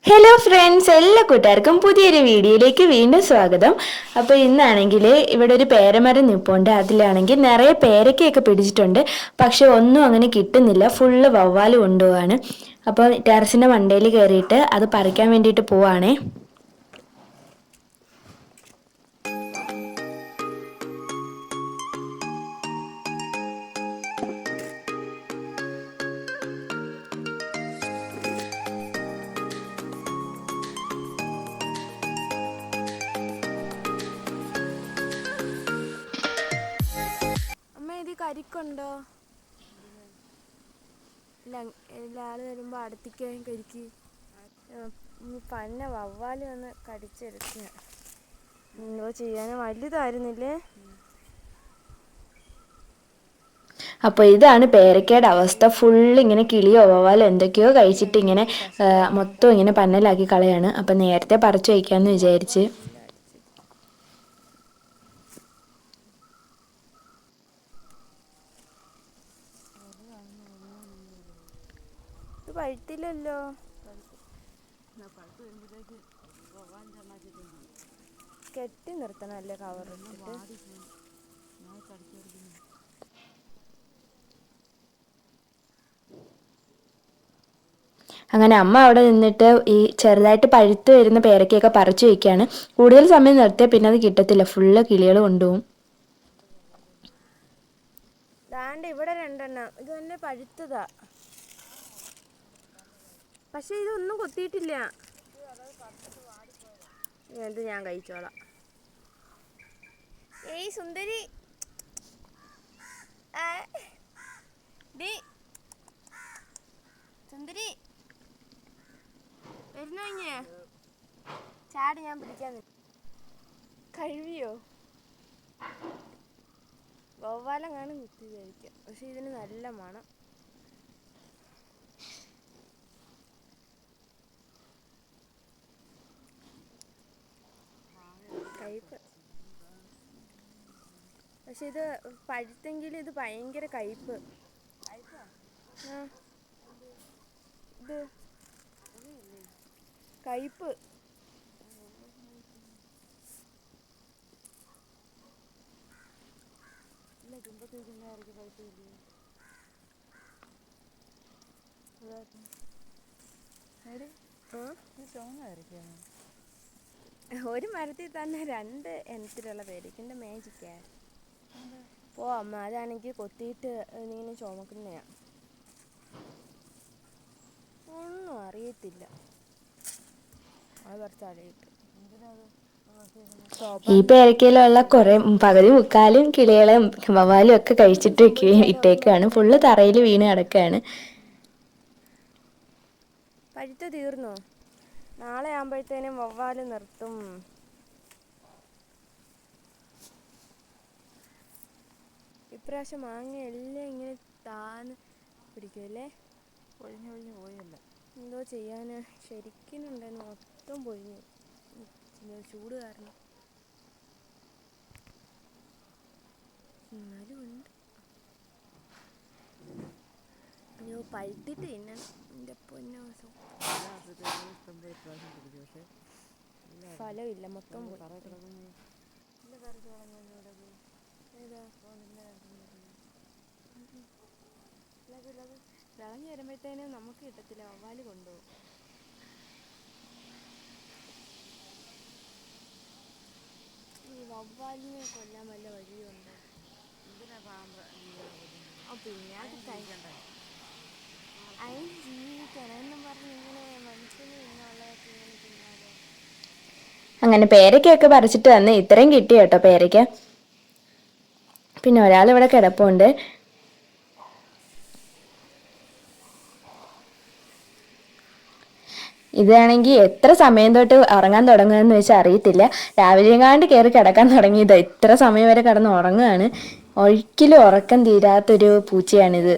Hello friends, എല്ലാ കൂട്ടുകാർക്കും പുതിയൊരു വീഡിയോയിലേക്ക് വീണ്ടും സ്വാഗതം. അപ്പോൾ ഇന്നാണെങ്കിൽ ഇവിടെ ഒരു പേരമരം നിൽപ്പുണ്ട്. അതിലാണെങ്കിൽ നിറയെ പേരക്കയൊക്കെ പിടിച്ചിട്ടുണ്ട്. പക്ഷെ ഒന്നും അങ്ങനെ കിട്ടുന്നില്ല, ഫുള്ള് വവ്വാല് കൊണ്ടുപോവാണ്. അപ്പോൾ ടെറസിൻ്റെ മണ്ടയിൽ കയറിയിട്ട് അത് പറിക്കാൻ വേണ്ടിയിട്ട് പോവാണേ. കരിക്കുണ്ടോ? ഇല്ല, ആള് വരുമ്പോ അടുത്തേക്ക് കരിക്ക്. പന്ന വവ്വാല് വന്ന് കടിച്ചെടുക്കുക. എന്തോ ചെയ്യാന്, വലുതായിരുന്നില്ലേ? അപ്പോൾ ഇതാണ് പേരക്കയുടെ അവസ്ഥ. ഫുള്ള് ഇങ്ങനെ കിളിയോ വവ്വാലോ എന്തൊക്കെയോ കഴിച്ചിട്ട് ഇങ്ങനെ മൊത്തം ഇങ്ങനെ പന്നലാക്കി കളയാണ്. അപ്പം നേരത്തെ പറിച്ചു വയ്ക്കാമെന്ന് വിചാരിച്ച്. ഇത് പഴുത്തില്ലല്ലോ. കെട്ടി നിർത്തണല്ലേ കവറിട്ടിട്ട്. അങ്ങനെ അമ്മ അവിടെ നിന്നിട്ട് ഈ ചെറുതായിട്ട് പഴുത്ത് വരുന്ന പേരക്കയൊക്കെ പറിച്ചു വയ്ക്കുകയാണ്. കൂടുതൽ സമയം നിർത്തിയാൽ പിന്നെ അത് കിട്ടത്തില്ല, ഫുള്ള് കിളികൾ കൊണ്ടുപോകും. ദാണ്ട് ഇവിടെ രണ്ടെണ്ണം, ഇത് തന്നെ പഴുത്തതാ. പക്ഷെ ഇതൊന്നും കൊത്തിയിട്ടില്ല. ഇത് ഞാൻ കഴിച്ചോളാം. ഏയ് സുന്ദരി, സുന്ദരി വരുന്നോ? ചാടി, ഞാൻ പിടിക്കാൻ. കഴിവിയോ? വവ്വാലെങ്ങാനും കുത്തിയതായിരിക്കാം. പക്ഷെ ഇതിന് നല്ല മണം. കയ്പ്പ്. പക്ഷെ ഇത് പഴുത്തെങ്കിൽ ഇത് ഭയങ്കര കയ്പ്പ്. ഇത് കയ്പ്പ്. ഒരു മരത്തിൽ തന്നെ 2 ഇനത്തിലുള്ള പേരയ്ക്കൻ്റെ മേജിക്കാ. ഓ അമ്മ, അതാണെങ്കിൽ കൊത്തിയിട്ട് ഇങ്ങനെ ചുമക്കുന്നതാ. ഒന്നും അറിയത്തില്ല. അത് കുറച്ച് അലയിട്ട്. ഈ പേരക്കയിലുള്ള കുറേ പകുതി മുക്കാലും കിളികളും വവ്വാലും ഒക്കെ കഴിച്ചിട്ട് ഇട്ടേക്കാണ്. ഫുള്ള് തറയിൽ വീണ് കിടക്കുകയാണ്. പഴുത്ത് തീർന്നോ? നാളെ ആകുമ്പോഴത്തേനും വവ്വാല് നിർത്തും. ഇപ്രാവശ്യം മാങ്ങ എല്ലാം ഇങ്ങനെ താന്ന് പിടിക്കുമല്ലേ? പൊഴിഞ്ഞു പോയല്ല. എന്തോ ചെയ്യാന്, ശരിക്കുന്നുണ്ടായിരുന്നു, മൊത്തം പൊഴിഞ്ഞു. ചൂട് കാരണം. എന്നാലും ഉണ്ട്. അയ്യോ, പഴുത്തിട്ട് തിന്നണം. എൻ്റെ പൊന്നോ, ഫലമില്ല, മൊത്തം പോയി. വിളഞ്ഞു വരുമ്പോഴത്തേനും നമുക്ക് കിട്ടത്തില്ല, വവ്വാല് കൊണ്ടുപോകും. ഈ വവ്വാലിനെ കൊല്ലാൻ വല്ല വഴിയുണ്ടോ? പിന്നെ അത് അതിന് ജീവിക്കണം എന്നും പറഞ്ഞ് ഇങ്ങനെ മനുഷ്യന് ഇങ്ങനെയുള്ളതൊക്കെ ഇങ്ങനെ തിന്നാലോ. അങ്ങനെ പേരക്കയൊക്കെ പറിച്ചിട്ട് വന്ന് ഇത്രയും കിട്ടി കേട്ടോ പേരയ്ക്ക. പിന്നെ ഒരാളിവിടെ കിടപ്പുണ്ട്. ഇതാണെങ്കിൽ എത്ര സമയം തൊട്ട് ഉറങ്ങാൻ തുടങ്ങുകയെന്ന് വെച്ചാൽ അറിയത്തില്ല. രാവിലെയെങ്ങാണ്ട് കയറി കിടക്കാൻ തുടങ്ങിയത് ഇത്ര സമയം വരെ കിടന്ന് ഉറങ്ങുകയാണ്. ഒരിക്കലും ഉറക്കം തീരാത്തൊരു പൂച്ചയാണിത്.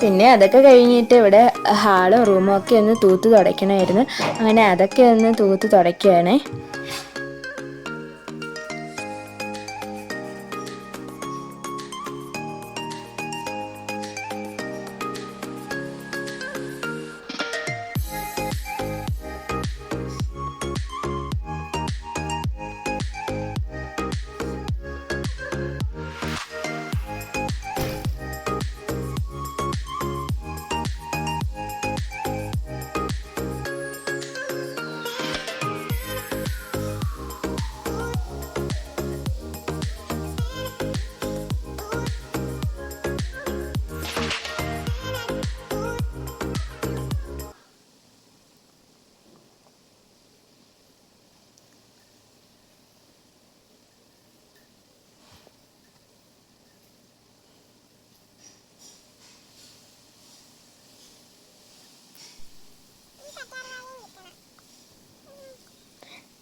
പിന്നെ അതൊക്കെ കഴിഞ്ഞിട്ട് ഇവിടെ ഹാളും റൂമും ഒക്കെ ഒന്ന് തൂത്ത് തുടയ്ക്കണമായിരുന്നു. അങ്ങനെ അതൊക്കെ ഒന്ന് തൂത്ത് തുടയ്ക്കുകയാണേ.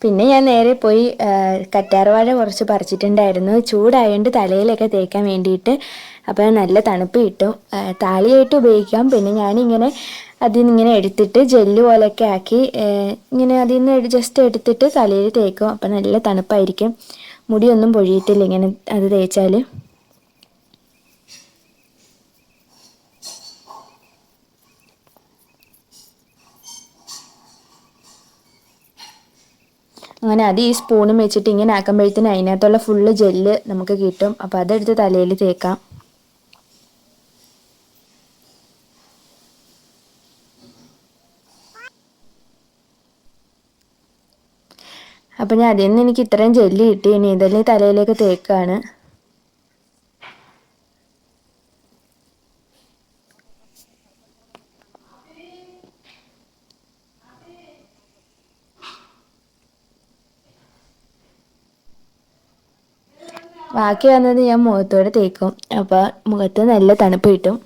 പിന്നെ ഞാൻ നേരെ പോയി കറ്റാർവാഴ കുറച്ച് പറിച്ചിട്ടുണ്ടായിരുന്നു. ചൂടായതുകൊണ്ട് തലയിലൊക്കെ തേക്കാൻ വേണ്ടിയിട്ട്. അപ്പോൾ നല്ല തണുപ്പ് കിട്ടും. താളിയായിട്ട് ഉപയോഗിക്കാം. പിന്നെ ഞാനിങ്ങനെ അതിൽ നിന്ന് ഇങ്ങനെ എടുത്തിട്ട് ജെല്ല് പോലെയൊക്കെ ആക്കി ഇങ്ങനെ അതിൽ നിന്ന് ജസ്റ്റ് എടുത്തിട്ട് തലയിൽ തേക്കും. അപ്പോൾ നല്ല തണുപ്പായിരിക്കും. മുടിയൊന്നും പൊഴിയത്തില്ല ഇങ്ങനെ അത് തേച്ചാൽ. അങ്ങനെ അത് ഈ സ്പൂണും വെച്ചിട്ട് ഇങ്ങനെ ആക്കുമ്പോഴത്തേന് അതിനകത്തുള്ള ഫുള്ള് ജെല്ല് നമുക്ക് കിട്ടും. അപ്പോൾ അതെടുത്ത് തലയിൽ തേക്കാം. അപ്പം ഞാൻ അതിൽ നിന്ന് എനിക്ക് ഇത്രയും ജെല്ല് കിട്ടി. ഇനി ഇതെല്ലാം തലയിലേക്ക് തേക്കാണ്. ബാക്കി വന്നത് ഞാൻ മുഖത്തോടെ തേക്കും. അപ്പോൾ മുഖത്ത് നല്ല തണുപ്പ് കിട്ടും.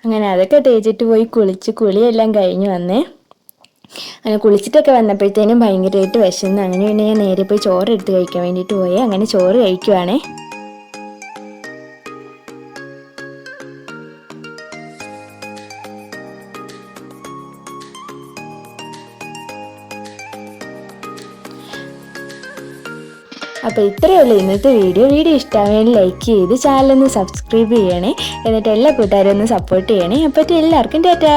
അങ്ങനെ അതൊക്കെ തേച്ചിട്ട് പോയി കുളിയെല്ലാം കഴിഞ്ഞ് വന്നേ. അങ്ങനെ കുളിച്ചിട്ടൊക്കെ വന്നപ്പോഴത്തേനും ഭയങ്കരമായിട്ട് വിശന്ന്. അങ്ങനെ പിന്നെ ഞാൻ നേരെ പോയി ചോറ് എടുത്ത് കഴിക്കാൻ വേണ്ടിയിട്ട് പോയി. അങ്ങനെ ചോറ് കഴിക്കുവാണേ. അപ്പോൾ ഇത്രയേ ഉള്ളൂ ഇന്നത്തെ വീഡിയോ. ഇഷ്ടമായെങ്കിൽ ലൈക്ക് ചെയ്ത് ചാനലൊന്ന് സബ്സ്ക്രൈബ് ചെയ്യണേ. എന്നിട്ട് എല്ലാ കൂട്ടുകാരും ഒന്ന് സപ്പോർട്ട് ചെയ്യണേ. അപ്പോൾ എല്ലാവർക്കും ടാറ്റാ.